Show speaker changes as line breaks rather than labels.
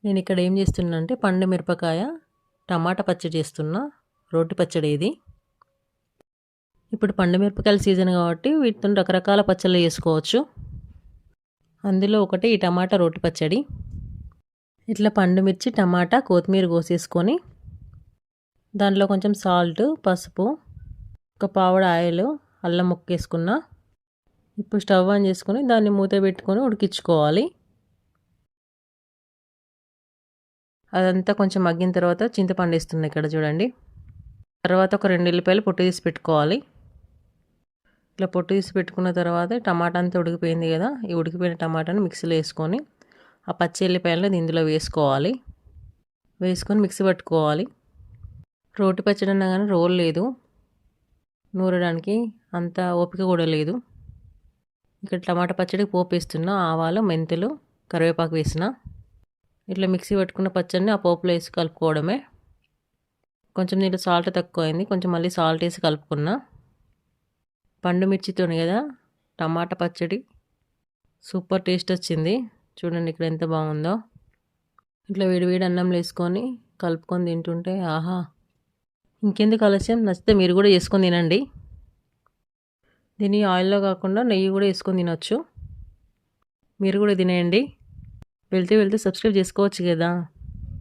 నేను ఇక్కడ ఏం చేస్తున్నా అంటే పండు మిరపకాయ టమాటా పచ్చడి చేస్తున్నా. రోటి పచ్చడి ఇది. ఇప్పుడు పండు మిరపకాయల సీజన్ కాబట్టి వీటితో రకరకాల పచ్చళ్ళు చేసుకోవచ్చు. అందులో ఒకటి ఈ టమాటా రోటి పచ్చడి. ఇట్లా పండు మిర్చి, టమాటా, కొత్తిమీర కోసేసుకొని దాంట్లో కొంచెం సాల్ట్, పసుపు, ఒక పావుడ ఆయిల్, అల్లం ముక్క వేసుకున్నా. ఇప్పుడు స్టవ్ ఆన్ చేసుకొని దాన్ని మూత పెట్టుకొని ఉడికించుకోవాలి. అదంతా కొంచెం మగ్గిన తర్వాత చింతపండు వేస్తున్నాయి ఇక్కడ చూడండి. తర్వాత ఒక 2 ఉల్లిపాయలు పొట్టు తీసి పెట్టుకోవాలి. ఇట్లా పొట్టు తీసి పెట్టుకున్న తర్వాత టమాటా అంతా ఉడికిపోయింది కదా, ఈ ఉడికిపోయిన టమాటాను మిక్సీలో వేసుకొని ఆ పచ్చి ఉల్లిపాయలను ఇందులో వేసుకోవాలి. వేసుకొని మిక్సీ పట్టుకోవాలి. రోటి పచ్చడి అన్నా కానీ రోల్ లేదు, నూరడానికి అంత ఓపిక కూడా లేదు. ఇక్కడ టమాటా పచ్చడికి పోపు వేస్తున్నా. ఆవాలు, మెంతులు, కరివేపాకు వేసిన. ఇట్లా మిక్సీ పట్టుకున్న పచ్చడిని ఆ పోపులో వేసి కలుపుకోవడమే. కొంచెం దీంట్లో సాల్ట్ తక్కువ అయింది, కొంచెం మళ్ళీ సాల్ట్ వేసి కలుపుకున్నా. పండు మిర్చితోని కదా టమాటా పచ్చడి సూపర్ టేస్ట్ వచ్చింది. చూడండి ఇక్కడ ఎంత బాగుందో. ఇట్లా వేడివేడి అన్నంలో వేసుకొని కలుపుకొని తింటుంటే ఆహా, ఇంకెందుకు ఆలస్యం, నచ్చితే మీరు కూడా చేసుకొని తినండి. దీన్ని ఆయిల్లో కాకుండా నెయ్యి కూడా వేసుకొని తినొచ్చు. మీరు కూడా తినేయండి. వెళ్తే సబ్స్క్రైబ్ చేసుకోవచ్చు కదా.